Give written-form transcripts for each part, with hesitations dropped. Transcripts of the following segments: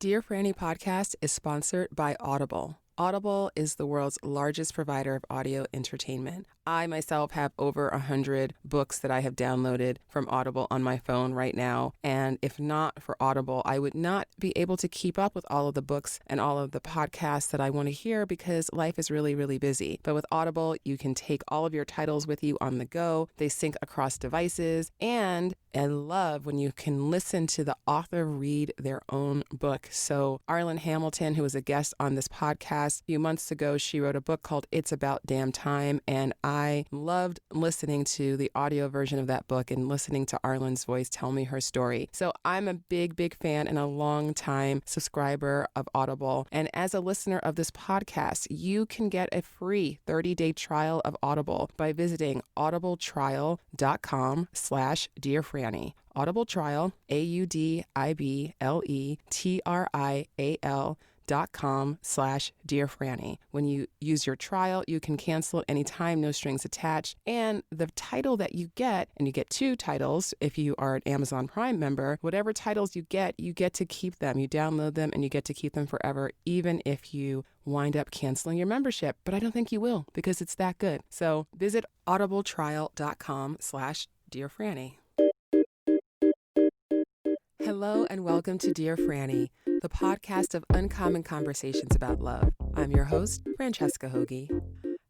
Dear Franny Podcast is sponsored by Audible. Audible is the world's largest provider of audio entertainment. I myself have over 100 books that I have downloaded from Audible on my phone right now. And if not for Audible, I would not be able to keep up with all of the books and all of the podcasts that I want to hear because life is really, really busy. But with Audible, you can take all of your titles with you on the go. They sync across devices. And I love when you can listen to the author read their own book. So Arlen Hamilton, who was a guest on this podcast a few months ago, she wrote a book called It's About Damn Time. And I loved listening to the audio version of that book and listening to Arlen's voice tell me her story. So I'm a big, big fan and a long time subscriber of Audible. And as a listener of this podcast, you can get a free 30-day trial of Audible by visiting audibletrial.com/dearfranny. Audible Trial, audibletrial.com/dearfranny. When you use your trial, you can cancel at any time, no strings attached. And the title that you get, and you get 2 titles if you are an Amazon Prime member, whatever titles you get to keep them. You download them and you get to keep them forever, even if you wind up canceling your membership. But I don't think you will because it's that good. So visit audibletrial.com/dearfranny. Hello and welcome to Dear Franny, the podcast of uncommon conversations about love. I'm your host, Francesca Hogi.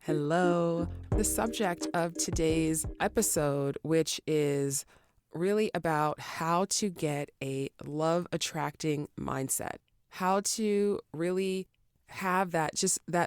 Hello. The subject of today's episode, which is really about how to get a love-attracting mindset, how to really have that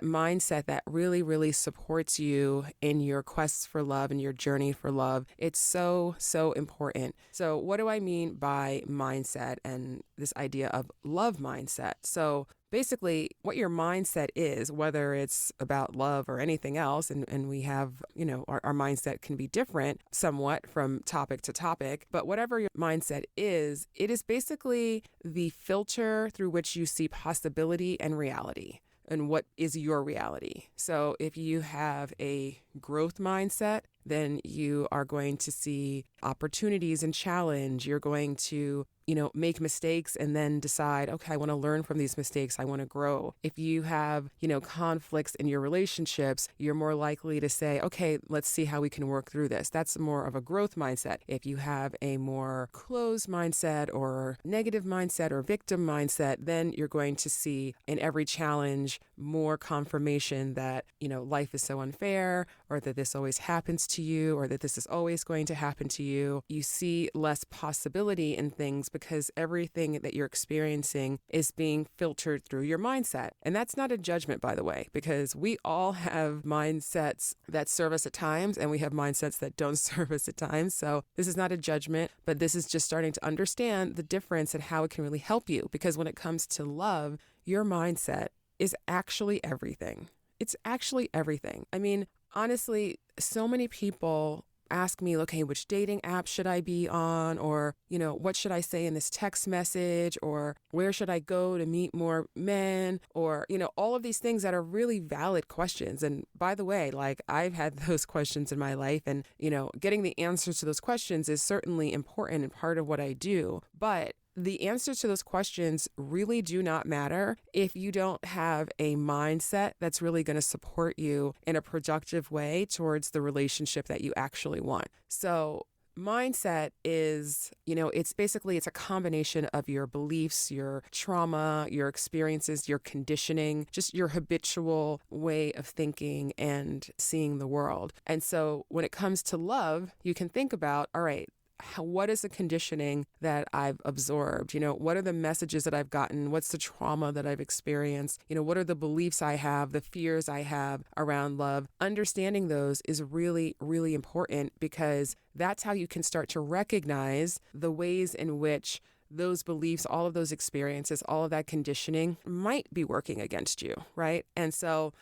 mindset that really, really supports you in your quests for love and your journey for love. It's so, so important. So what do I mean by mindset and this idea of love mindset? So basically what your mindset is, whether it's about love or anything else, and we have, our mindset can be different somewhat from topic to topic, but whatever your mindset is, it is basically the filter through which you see possibility and reality. And what is your reality? So if you have a growth mindset, then you are going to see opportunities and challenge. You're going to, make mistakes and then decide, okay, I want to learn from these mistakes. I want to grow. If you have, conflicts in your relationships, you're more likely to say, okay, let's see how we can work through this. That's more of a growth mindset. If you have a more closed mindset or negative mindset or victim mindset, then you're going to see in every challenge more confirmation that, life is so unfair, or that this always happens to you, or that this is always going to happen to you. You see less possibility in things because everything that you're experiencing is being filtered through your mindset. And that's not a judgment, by the way, because we all have mindsets that serve us at times, and we have mindsets that don't serve us at times. So this is not a judgment, but this is just starting to understand the difference and how it can really help you. Because when it comes to love, your mindset is actually everything. It's actually everything. I mean, honestly, so many people ask me, okay, which dating app should I be on? Or, what should I say in this text message? Or where should I go to meet more men? Or, all of these things that are really valid questions. And by the way, I've had those questions in my life, and, getting the answers to those questions is certainly important and part of what I do. But the answers to those questions really do not matter if you don't have a mindset that's really going to support you in a productive way towards the relationship that you actually want. So mindset is, it's a combination of your beliefs, your trauma, your experiences, your conditioning, just your habitual way of thinking and seeing the world. And so when it comes to love, you can think about, all right, what is the conditioning that I've absorbed? What are the messages that I've gotten? What's the trauma that I've experienced? What are the beliefs I have, the fears I have around love? Understanding those is really, really important because that's how you can start to recognize the ways in which those beliefs, all of those experiences, all of that conditioning might be working against you, right? And so,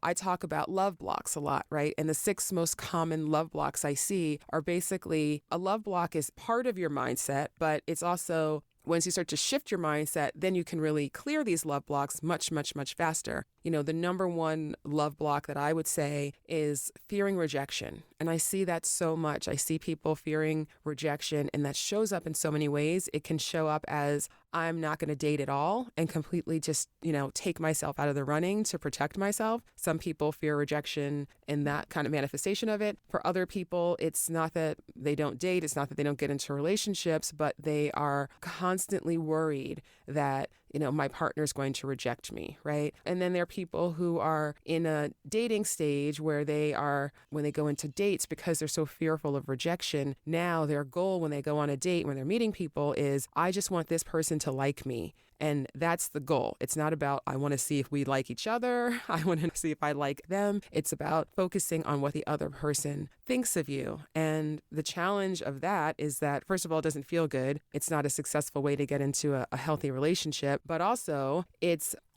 I talk about love blocks a lot, right? And the 6 most common love blocks I see are basically, a love block is part of your mindset, but it's also, once you start to shift your mindset, then you can really clear these love blocks much, much, much faster. the number one love block that I would say is fearing rejection. And I see that so much. I see people fearing rejection, and that shows up in so many ways. It can show up as I'm not going to date at all and completely just, take myself out of the running to protect myself. Some people fear rejection in that kind of manifestation of it. For other people, it's not that they don't date. It's not that they don't get into relationships, but they are constantly worried that, my partner is going to reject me, right? And then there are people who are in a dating stage where when they go into dates, because they're so fearful of rejection, now their goal when they go on a date, when they're meeting people, is I just want this person to like me. And that's the goal. It's not about, I want to see if we like each other. I want to see if I like them. It's about focusing on what the other person thinks of you. And the challenge of that is that, first of all, it doesn't feel good. It's not a successful way to get into a healthy relationship. But also,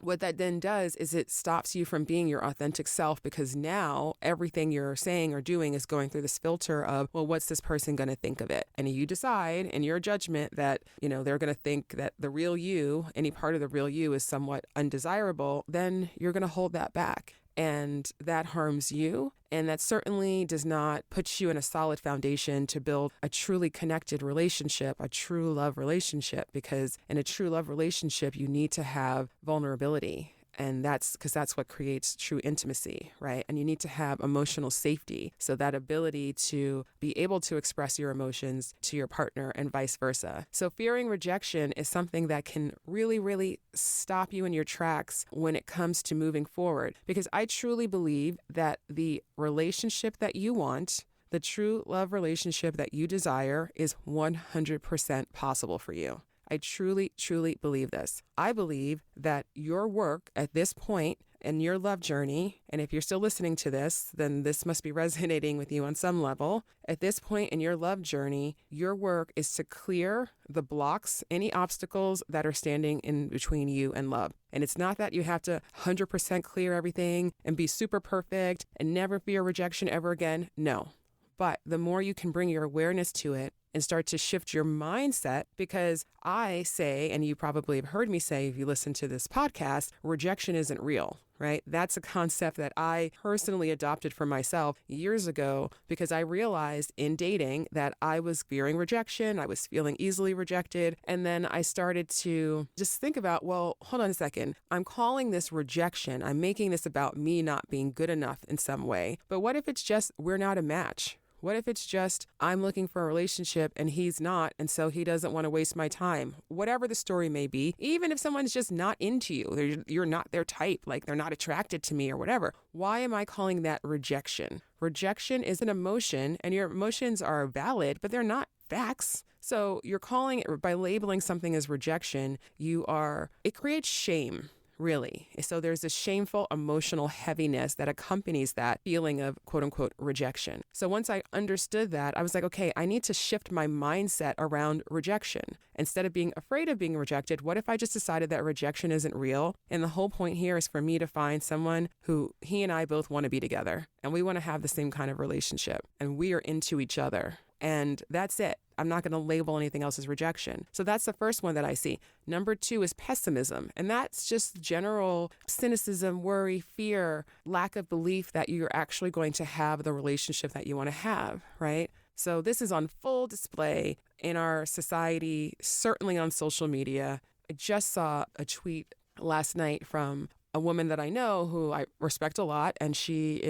what that then does is it stops you from being your authentic self, because now everything you're saying or doing is going through this filter of, well, what's this person going to think of it? And you decide in your judgment that, they're going to think that the real you, any part of the real you, is somewhat undesirable, then you're going to hold that back. And that harms you. And that certainly does not put you in a solid foundation to build a truly connected relationship, a true love relationship, because in a true love relationship, you need to have vulnerability. And that's because that's what creates true intimacy, right? And you need to have emotional safety. So that ability to be able to express your emotions to your partner and vice versa. So fearing rejection is something that can really, really stop you in your tracks when it comes to moving forward. Because I truly believe that the relationship that you want, the true love relationship that you desire, is 100% possible for you. I truly, truly believe this. I believe that your work at this point in your love journey, and if you're still listening to this, then this must be resonating with you on some level. At this point in your love journey, your work is to clear the blocks, any obstacles that are standing in between you and love. And it's not that you have to 100% clear everything and be super perfect and never fear rejection ever again. No. But the more you can bring your awareness to it and start to shift your mindset, because I say, and you probably have heard me say if you listen to this podcast, rejection isn't real, right? That's a concept that I personally adopted for myself years ago because I realized in dating that I was fearing rejection. I was feeling easily rejected. And then I started to just think about, well, hold on a second. I'm calling this rejection. I'm making this about me not being good enough in some way. But what if it's just we're not a match? What if it's just I'm looking for a relationship and he's not, and so he doesn't want to waste my time? Whatever the story may be, even if someone's just not into you, you're not their type, like they're not attracted to me or whatever. Why am I calling that rejection? Rejection is an emotion, and your emotions are valid, but they're not facts. So you're calling it, by labeling something as rejection, it creates shame. Really. So there's a shameful emotional heaviness that accompanies that feeling of quote unquote rejection. So once I understood that, I was like, okay, I need to shift my mindset around rejection. Instead of being afraid of being rejected, what if I just decided that rejection isn't real? And the whole point here is for me to find someone who he and I both want to be together, and we want to have the same kind of relationship, and we are into each other. And that's it. I'm not going to label anything else as rejection. So that's the first one that I see. Number 2 is pessimism. And that's just general cynicism, worry, fear, lack of belief that you're actually going to have the relationship that you want to have, right? So this is on full display in our society, certainly on social media. I just saw a tweet last night from a woman that I know who I respect a lot, and she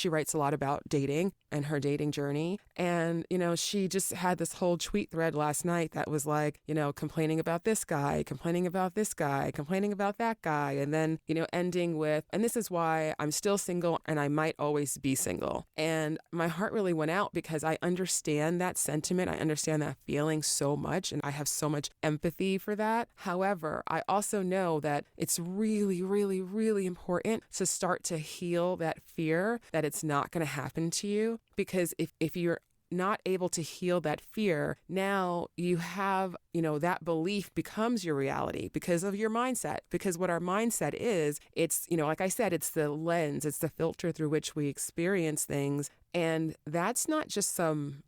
writes a lot about dating and her dating journey. And, she just had this whole tweet thread last night that was like, complaining about this guy, complaining about this guy, complaining about that guy. And then, ending with, and this is why I'm still single and I might always be single. And my heart really went out because I understand that sentiment. I understand that feeling so much, and I have so much empathy for that. However, I also know that it's really, really, really important to start to heal that fear that it's not going to happen to you. Because if you're not able to heal that fear, now you have, that belief becomes your reality because of your mindset. Because what our mindset is, it's, like I said, it's the lens, it's the filter through which we experience things. And that's not just some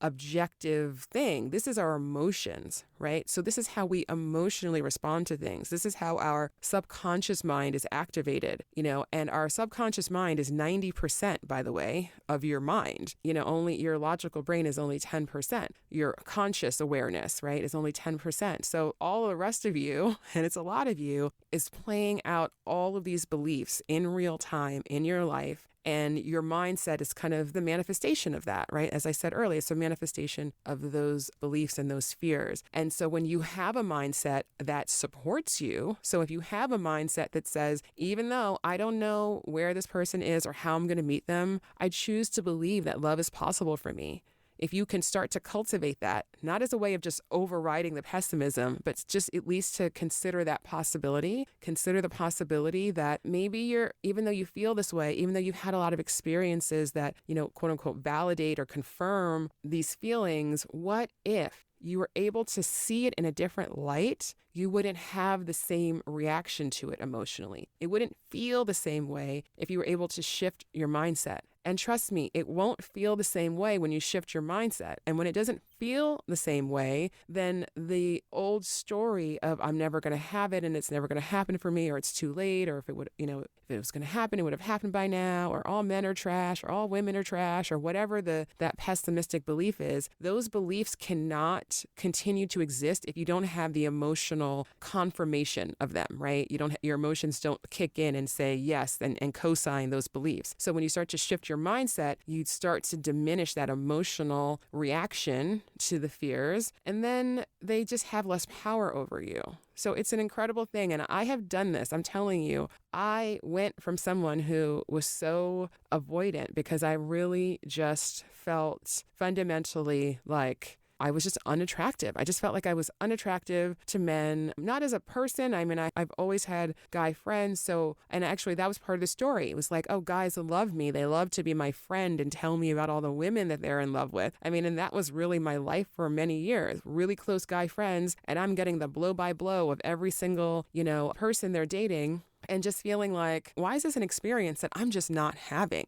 objective thing. This is our emotions, right? So this is how we emotionally respond to things. This is how our subconscious mind is activated, and our subconscious mind is 90%, by the way, of your mind. Only your logical brain is only 10%. Your conscious awareness, right, is only 10%. So all the rest of you, and it's a lot of you, is playing out all of these beliefs in real time in your life. And your mindset is kind of the manifestation of that, right? As I said earlier, it's a manifestation of those beliefs and those fears. And so when you have a mindset that supports you, so if you have a mindset that says, even though I don't know where this person is or how I'm going to meet them, I choose to believe that love is possible for me. If you can start to cultivate that, not as a way of just overriding the pessimism, but just at least to consider that possibility, consider the possibility that maybe even though you feel this way, even though you've had a lot of experiences that, quote unquote, validate or confirm these feelings, what if you were able to see it in a different light? You wouldn't have the same reaction to it emotionally. It wouldn't feel the same way if you were able to shift your mindset. And trust me, it won't feel the same way when you shift your mindset. And when it doesn't feel the same way, then the old story of I'm never going to have it and it's never going to happen for me, or it's too late, or if it would, if it was going to happen, it would have happened by now, or all men are trash, or all women are trash, or whatever that pessimistic belief is, those beliefs cannot continue to exist if you don't have the emotional confirmation of them, right? Your emotions don't kick in and say yes and co-sign those beliefs. So when you start to shift your mindset, you start to diminish that emotional reaction to the fears, and then they just have less power over you. So it's an incredible thing. And I have done this. I'm telling you, I went from someone who was so avoidant because I really just felt fundamentally like I was just unattractive. I just felt like I was unattractive to men, not as a person. I mean, I've always had guy friends. And actually that was part of the story. It was like, oh, guys love me. They love to be my friend and tell me about all the women that they're in love with. I mean, and that was really my life for many years, really close guy friends. And I'm getting the blow by blow of every single, person they're dating, and just feeling like, why is this an experience that I'm just not having?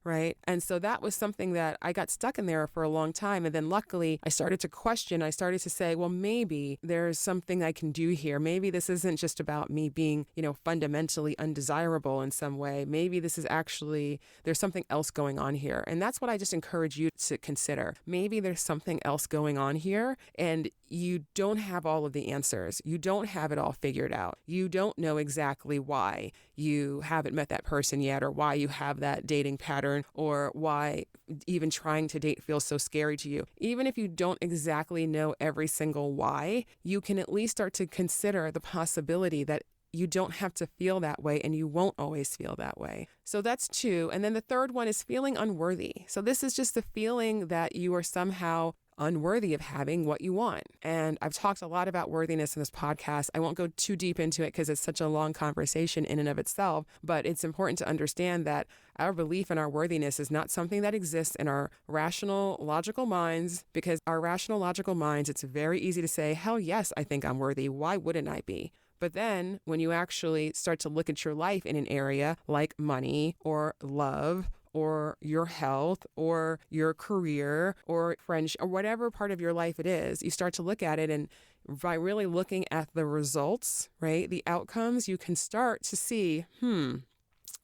Right. And so that was something that I got stuck in there for a long time. And then luckily I started to question. I started to say, well, maybe there's something I can do here. Maybe this isn't just about me being, fundamentally undesirable in some way. Maybe this is actually, there's something else going on here. And that's what I just encourage you to consider. Maybe there's something else going on here, and you don't have all of the answers. You don't have it all figured out. You don't know exactly why you haven't met that person yet, or why you have that dating pattern, or why even trying to date feels so scary to you. Even if you don't exactly know every single why, you can at least start to consider the possibility that you don't have to feel that way, and you won't always feel that way. So that's 2. And then the third one is feeling unworthy. So this is just the feeling that you are somehow unworthy of having what you want. And I've talked a lot about worthiness in this podcast. I won't go too deep into it because it's such a long conversation in and of itself, but it's important to understand that our belief in our worthiness is not something that exists in our rational, logical minds, because our rational, logical minds, it's very easy to say, hell yes, I think I'm worthy. Why wouldn't I be? But then when you actually start to look at your life in an area like money or love or your health or your career or friendship or whatever part of your life it is, you start to look at it, and by really looking at the results, right, the outcomes, you can start to see,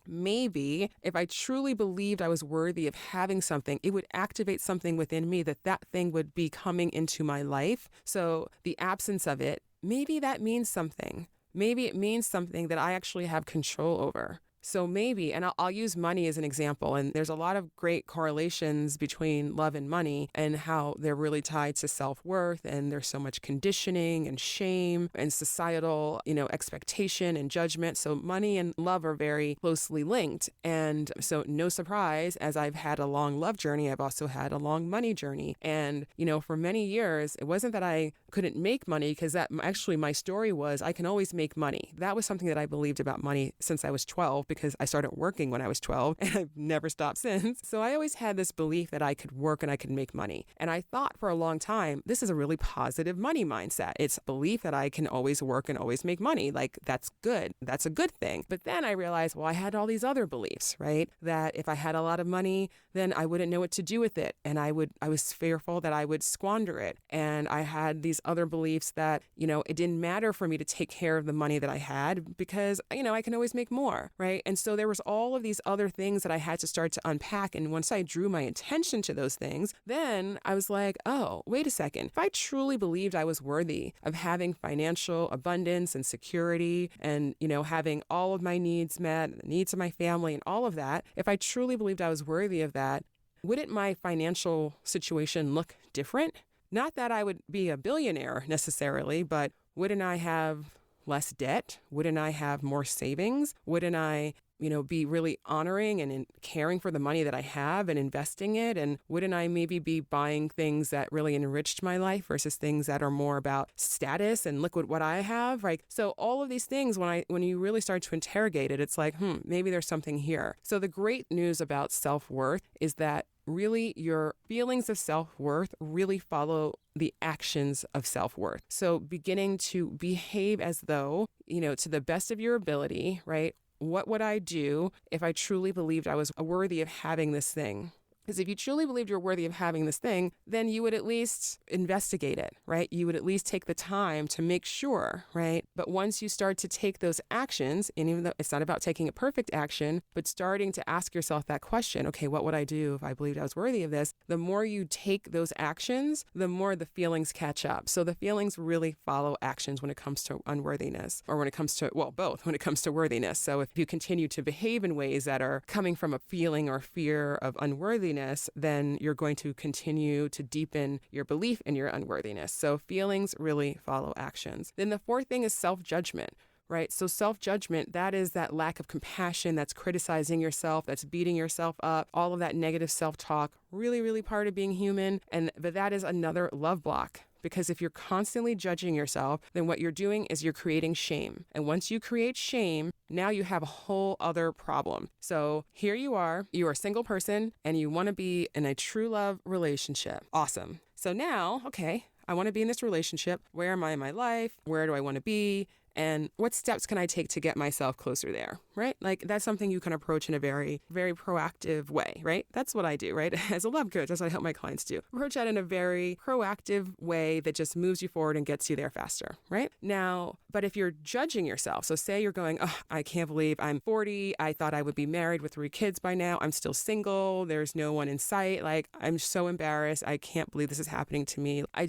maybe if I truly believed I was worthy of having something, it would activate something within me that thing would be coming into my life. So the absence of it, maybe that means something. Maybe it means something that I actually have control over. So maybe, and I'll use money as an example, and there's a lot of great correlations between love and money and how they're really tied to self-worth, and there's so much conditioning and shame and societal, expectation and judgment. So money and love are very closely linked. And so no surprise, as I've had a long love journey, I've also had a long money journey. And, for many years, it wasn't that I couldn't make money, because that actually my story was I can always make money. That was something that I believed about money since I was 12, because I started working when I was 12 and I've never stopped since. So I always had this belief that I could work and I could make money. And I thought for a long time, this is a really positive money mindset. It's a belief that I can always work and always make money. Like, that's good. That's a good thing. But then I realized, well, I had all these other beliefs, right? That if I had a lot of money, then I wouldn't know what to do with it. And I was fearful that I would squander it. And I had these other beliefs that, it didn't matter for me to take care of the money that I had because, I can always make more, right? And so there was all of these other things that I had to start to unpack. And once I drew my attention to those things, then I was like, oh, wait a second. If I truly believed I was worthy of having financial abundance and security and, having all of my needs met, the needs of my family and all of that, if I truly believed I was worthy of that, wouldn't my financial situation look different? Not that I would be a billionaire necessarily, but wouldn't I have less debt? Wouldn't I have more savings? Wouldn't I, be really honoring and caring for the money that I have and investing it? And wouldn't I maybe be buying things that really enriched my life versus things that are more about status and look what I have, right? So all of these things, when you really start to interrogate it, it's like, maybe there's something here. So the great news about self-worth is that really your feelings of self-worth really follow the actions of self-worth. So beginning to behave as though, to the best of your ability, right? What would I do if I truly believed I was worthy of having this thing? Because if you truly believed you're worthy of having this thing, then you would at least investigate it, right? You would at least take the time to make sure, right? But once you start to take those actions, and even though it's not about taking a perfect action, but starting to ask yourself that question, okay, what would I do if I believed I was worthy of this? The more you take those actions, the more the feelings catch up. So the feelings really follow actions when it comes to unworthiness, or when it comes to, both, when it comes to worthiness. So if you continue to behave in ways that are coming from a feeling or fear of unworthiness, then you're going to continue to deepen your belief in your unworthiness. So feelings really follow actions. Then the fourth thing is self-judgment, right? So self-judgment, that is that lack of compassion, that's criticizing yourself, that's beating yourself up, all of that negative self-talk, really, really part of being human. But that is another love block. Because if you're constantly judging yourself, then what you're doing is you're creating shame. And once you create shame, now you have a whole other problem. So here you're a single person and you want to be in a true love relationship. Awesome. So now, okay, I want to be in this relationship. Where am I in my life? Where do I want to be? And what steps can I take to get myself closer there, right? Like that's something you can approach in a very, very proactive way, right? That's what I do, right? As a love coach, that's what I help my clients do. Approach that in a very proactive way that just moves you forward and gets you there faster, right? Now, but if you're judging yourself, so say you're going, oh, I can't believe I'm 40. I thought I would be married with 3 kids by now. I'm still single. There's no one in sight. Like, I'm so embarrassed. I can't believe this is happening to me. I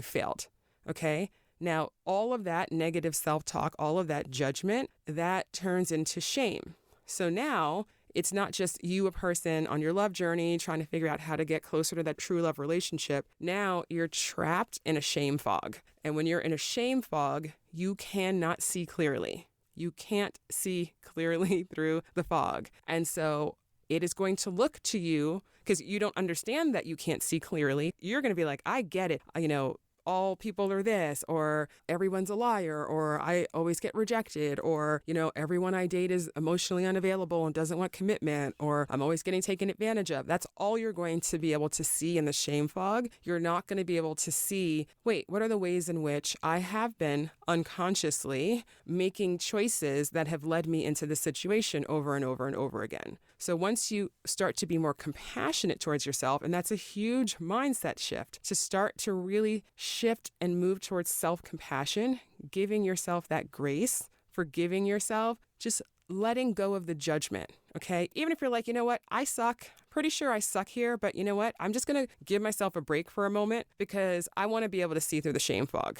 failed. Okay. Now, all of that negative self-talk, all of that judgment, that turns into shame. So now it's not just you, a person on your love journey, trying to figure out how to get closer to that true love relationship. Now you're trapped in a shame fog. And when you're in a shame fog, you cannot see clearly. You can't see clearly through the fog. And so it is going to look to you, because you don't understand that you can't see clearly. You're going to be like, I get it. All people are this, or everyone's a liar, or I always get rejected, or, everyone I date is emotionally unavailable and doesn't want commitment, or I'm always getting taken advantage of. That's all you're going to be able to see in the shame fog. You're not going to be able to see, wait, what are the ways in which I have been unconsciously making choices that have led me into this situation over and over and over again. So once you start to be more compassionate towards yourself, and that's a huge mindset shift, to start to really shift and move towards self-compassion, giving yourself that grace, forgiving yourself, just letting go of the judgment, okay? Even if you're like, you know what, I suck. Pretty sure I suck here, but you know what? I'm just going to give myself a break for a moment because I want to be able to see through the shame fog.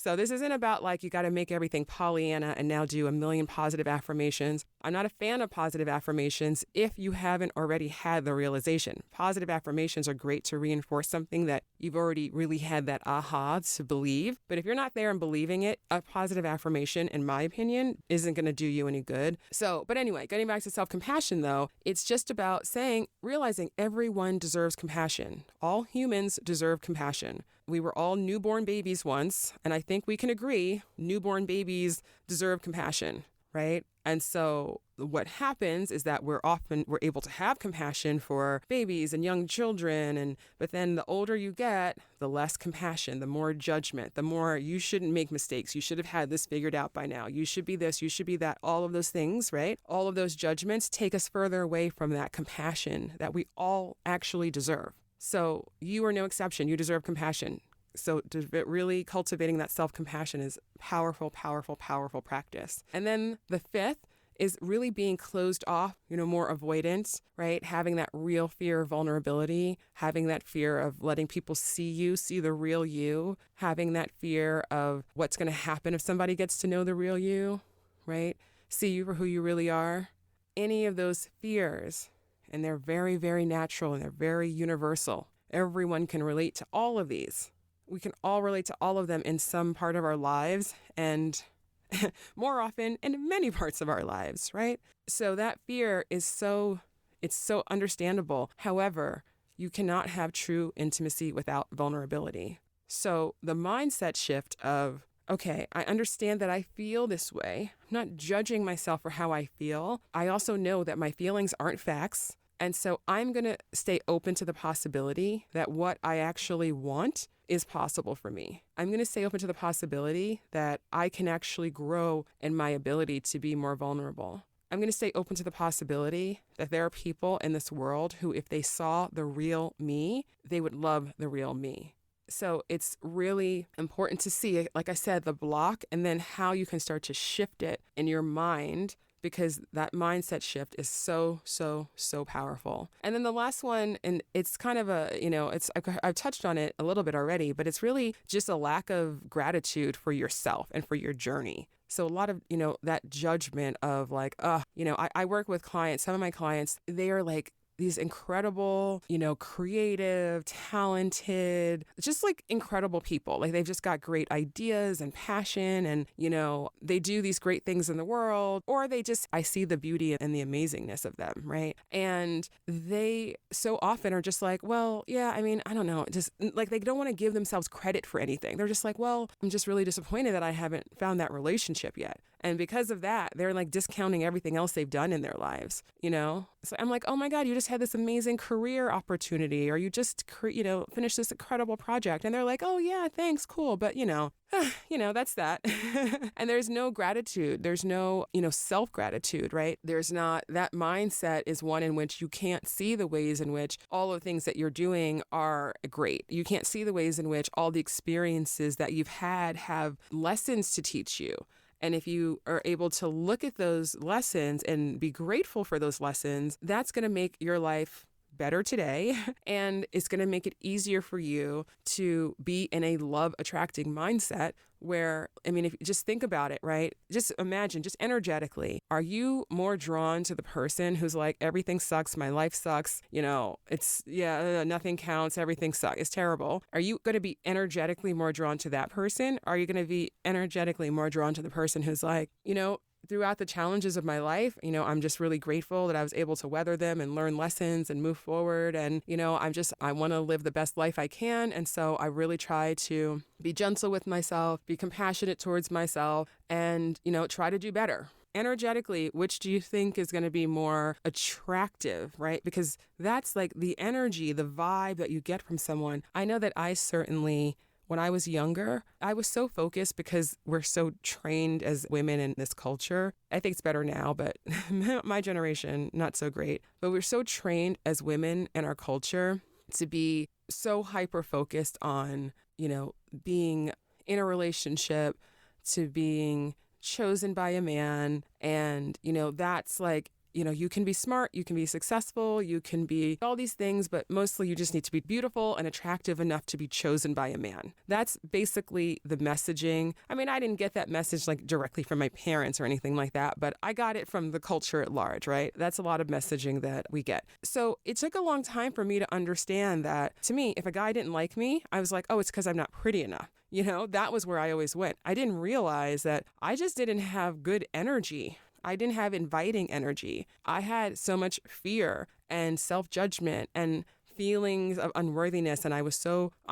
So this isn't about like you got to make everything Pollyanna and now do a million positive affirmations. I'm not a fan of positive affirmations if you haven't already had the realization. Positive affirmations are great to reinforce something that you've already really had that aha to believe. But if you're not there and believing it, a positive affirmation, in my opinion, isn't going to do you any good. But anyway, getting back to self-compassion though, it's just about realizing everyone deserves compassion. All humans deserve compassion. we were all newborn babies once, and I think we can agree newborn babies deserve compassion, right? And so what happens is that we're able to have compassion for babies and young children, but then the older you get, the less compassion, the more judgment, the more you shouldn't make mistakes. You should have had this figured out by now. You should be this, you should be that, all of those things, right? All of those judgments take us further away from that compassion that we all actually deserve. So you are no exception. You deserve compassion. So really cultivating that self-compassion is powerful, powerful, powerful practice. And then the fifth is really being closed off, more avoidant, right? Having that real fear of vulnerability, having that fear of letting people see the real you, having that fear of what's going to happen if somebody gets to know the real you, right? See you for who you really are. Any of those fears, and they're very, very natural and they're very universal. Everyone can relate to all of these. We can all relate to all of them in some part of our lives, and more often in many parts of our lives, right? So that fear is so understandable. However, you cannot have true intimacy without vulnerability. So the mindset shift of, okay, I understand that I feel this way. I'm not judging myself for how I feel. I also know that my feelings aren't facts. And so I'm going to stay open to the possibility that what I actually want is possible for me. I'm going to stay open to the possibility that I can actually grow in my ability to be more vulnerable. I'm going to stay open to the possibility that there are people in this world who, if they saw the real me, they would love the real me. So it's really important to see, like I said, the block and then how you can start to shift it in your mind, because that mindset shift is so, so, so powerful. And then the last one, and it's kind of I've touched on it a little bit already, but it's really just a lack of gratitude for yourself and for your journey. So a lot of, that judgment of like, I work with clients, some of my clients, they are like, these incredible, creative, talented, just like incredible people. Like they've just got great ideas and passion and, they do these great things in the world, or I see the beauty and the amazingness of them, right? And they so often are just like, well, yeah, I don't know, just like they don't want to give themselves credit for anything. They're just like, well, I'm just really disappointed that I haven't found that relationship yet. And because of that, they're like discounting everything else they've done in their lives, So I'm like, oh my God, you just had this amazing career opportunity, or you just, finished this incredible project. And they're like, oh yeah, thanks, cool. But, that's that. And there's no gratitude. There's no, self-gratitude, right? There's not, that mindset is one in which you can't see the ways in which all of the things that you're doing are great. You can't see the ways in which all the experiences that you've had have lessons to teach you. And if you are able to look at those lessons and be grateful for those lessons, that's going to make your life better today. And it's going to make it easier for you to be in a love attracting mindset where, if you just think about it, right? Just imagine, just energetically, are you more drawn to the person who's like, everything sucks, my life sucks, nothing counts, everything sucks, it's terrible. Are you going to be energetically more drawn to that person? Are you going to be energetically more drawn to the person who's like, throughout the challenges of my life, I'm just really grateful that I was able to weather them and learn lessons and move forward. And, I want to live the best life I can. And so I really try to be gentle with myself, be compassionate towards myself, and, try to do better. Energetically, which do you think is going to be more attractive, right? Because that's like the energy, the vibe that you get from someone. I know that I certainly, when I was younger, I was so focused because we're so trained as women in this culture. I think it's better now, but my generation, not so great. But we're so trained as women in our culture to be so hyper-focused on, being in a relationship, to being chosen by a man. And, that's like, you can be smart, you can be successful, you can be all these things, but mostly you just need to be beautiful and attractive enough to be chosen by a man. That's basically the messaging. I didn't get that message like directly from my parents or anything like that, but I got it from the culture at large, right? That's a lot of messaging that we get. So it took a long time for me to understand that, to me, if a guy didn't like me, I was like, oh, it's because I'm not pretty enough. That was where I always went. I didn't realize that I just didn't have good energy. I didn't have inviting energy. I had so much fear and self-judgment and feelings of unworthiness, and I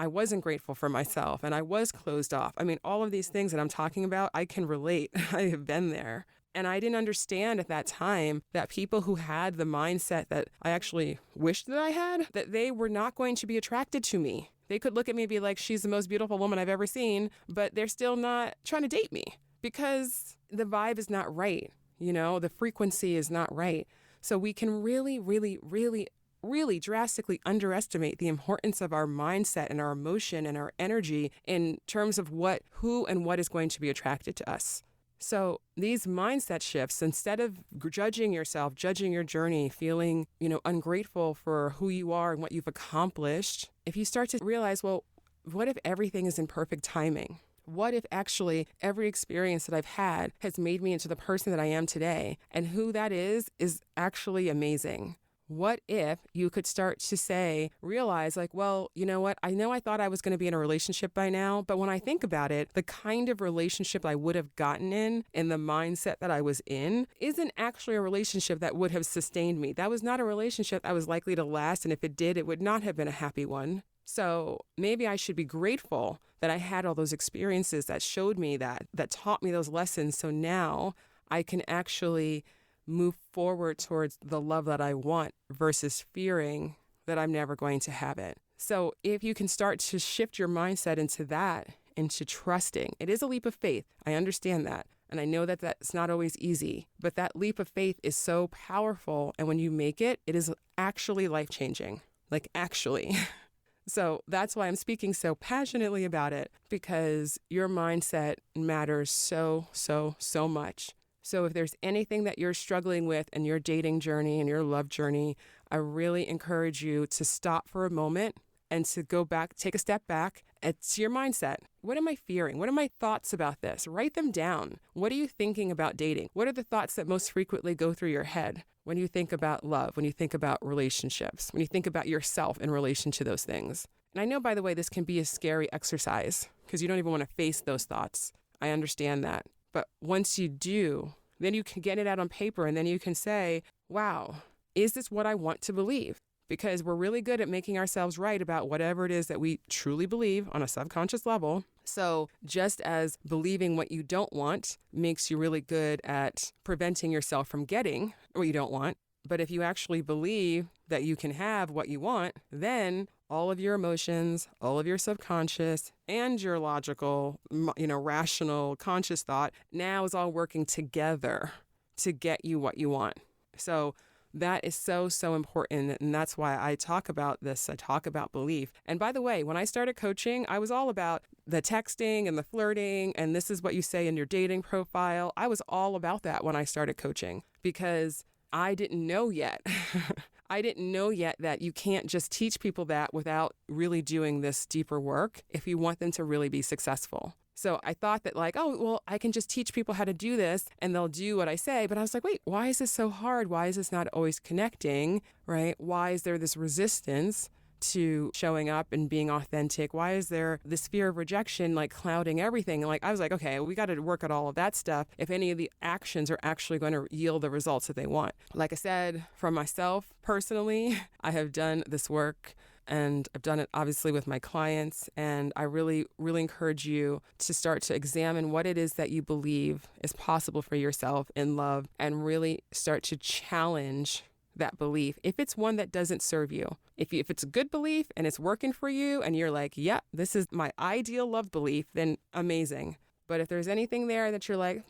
wasn't grateful for myself, and I was closed off. I mean, all of these things that I'm talking about, I can relate. I have been there. And I didn't understand at that time that people who had the mindset that I actually wished that I had, that they were not going to be attracted to me. They could look at me and be like, she's the most beautiful woman I've ever seen, but they're still not trying to date me because the vibe is not right. The frequency is not right. So we can really, really, really, really drastically underestimate the importance of our mindset and our emotion and our energy in terms of who and what is going to be attracted to us. So these mindset shifts, instead of judging yourself, judging your journey, feeling, ungrateful for who you are and what you've accomplished, if you start to realize, well, what if everything is in perfect timing? What if actually every experience that I've had has made me into the person that I am today, and who that is actually amazing? What if you could start to realize like, well, you know what? I know I thought I was going to be in a relationship by now, but when I think about it, the kind of relationship I would have gotten in the mindset that I was in, isn't actually a relationship that would have sustained me. That was not a relationship I was likely to last. And if it did, it would not have been a happy one. So maybe I should be grateful that I had all those experiences that showed me that taught me those lessons. So now I can actually move forward towards the love that I want versus fearing that I'm never going to have it. So if you can start to shift your mindset into trusting, it is a leap of faith. I understand that. And I know that that's not always easy, but that leap of faith is so powerful. And when you make it, it is actually life-changing, like actually. So that's why I'm speaking so passionately about it, because your mindset matters so, so, so much. So if there's anything that you're struggling with in your dating journey and your love journey, I really encourage you to stop for a moment and to go back, take a step back. It's your mindset. What am I fearing? What are my thoughts about this? Write them down. What are you thinking about dating? What are the thoughts that most frequently go through your head when you think about love, when you think about relationships, when you think about yourself in relation to those things? And I know, by the way, this can be a scary exercise because you don't even want to face those thoughts. I understand that. But once you do, then you can get it out on paper and then you can say, wow, is this what I want to believe? Because we're really good at making ourselves right about whatever it is that we truly believe on a subconscious level. So just as believing what you don't want makes you really good at preventing yourself from getting what you don't want, but if you actually believe that you can have what you want, then all of your emotions, all of your subconscious, and your logical, rational, conscious thought now is all working together to get you what you want. So that is so, so important. And that's why I talk about this. I talk about belief. And by the way, when I started coaching, I was all about the texting and the flirting. And this is what you say in your dating profile. I was all about that when I started coaching because I didn't know yet. I didn't know yet that you can't just teach people that without really doing this deeper work if you want them to really be successful. So I thought that I can just teach people how to do this and they'll do what I say. But I was like, wait, why is this so hard? Why is this not always connecting, right? Why is there this resistance to showing up and being authentic? Why is there this fear of rejection clouding everything? And I was like, okay, we got to work at all of that stuff if any of the actions are actually going to yield the results that they want. Like I said, for myself personally, I have done this work and I've done it obviously with my clients. And I really, really encourage you to start to examine what it is that you believe is possible for yourself in love and really start to challenge that belief if it's one that doesn't serve you. If it's a good belief and it's working for you and you're like, yeah, this is my ideal love belief, then amazing. But if there's anything there that you're like,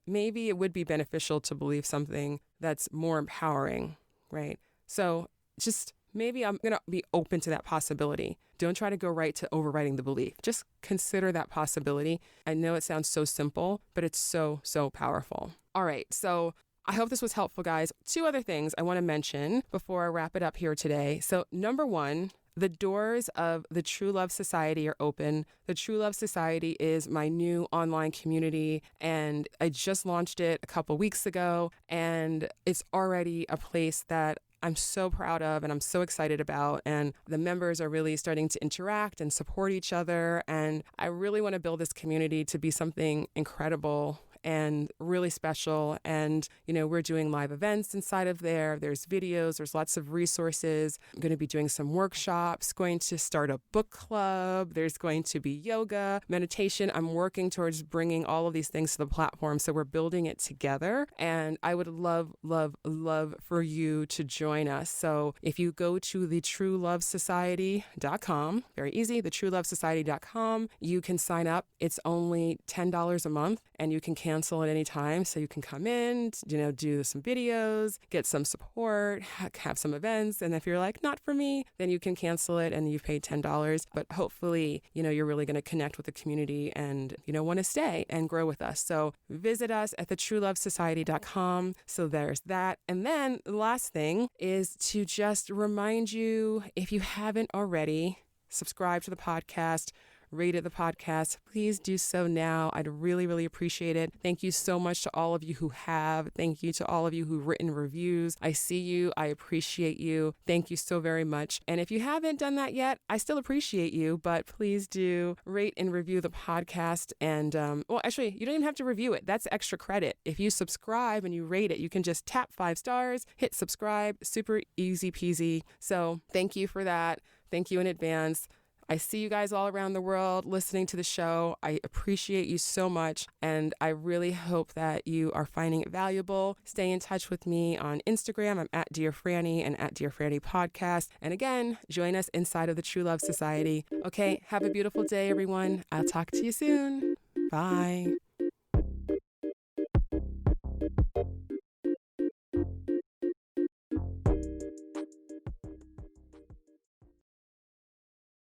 maybe it would be beneficial to believe something that's more empowering, right? So just maybe I'm going to be open to that possibility. Don't try to go right to overriding the belief. Just consider that possibility. I know it sounds so simple, but it's so, so powerful. All right. So I hope this was helpful, guys. 2 other things I want to mention before I wrap it up here today. So number 1, the doors of the True Love Society are open. The True Love Society is my new online community, and I just launched it a couple weeks ago, and it's already a place that I'm so proud of and I'm so excited about. And the members are really starting to interact and support each other. And I really want to build this community to be something incredible and really special. And, we're doing live events inside of there. There's videos, there's lots of resources. I'm going to be doing some workshops, going to start a book club. There's going to be yoga, meditation. I'm working towards bringing all of these things to the platform. So we're building it together. And I would love, love, love for you to join us. So if you go to thetruelovesociety.com, very easy, thetruelovesociety.com, you can sign up. It's only $10 a month and you can cancel at any time. So you can come in, do some videos, get some support, have some events. And if you're like, not for me, then you can cancel it and you've paid $10. But hopefully, you're really going to connect with the community and, want to stay and grow with us. So visit us at thetruelovesociety.com. So there's that. And then the last thing is to just remind you, if you haven't already, subscribe to the podcast, rated the podcast. Please do so now. I'd really, really appreciate it. Thank you so much to all of you who have. Thank you to all of you who've written reviews. I see you. I appreciate you. Thank you so very much. And if you haven't done that yet, I still appreciate you, but please do rate and review the podcast. And, actually, you don't even have to review it. That's extra credit. If you subscribe and you rate it, you can just tap 5 stars, hit subscribe, super easy peasy. So thank you for that. Thank you in advance. I see you guys all around the world listening to the show. I appreciate you so much, and I really hope that you are finding it valuable. Stay in touch with me on Instagram. I'm at dearfranny and at dearfrannypodcast. And again, join us inside of the True Love Society. Okay, have a beautiful day, everyone. I'll talk to you soon. Bye.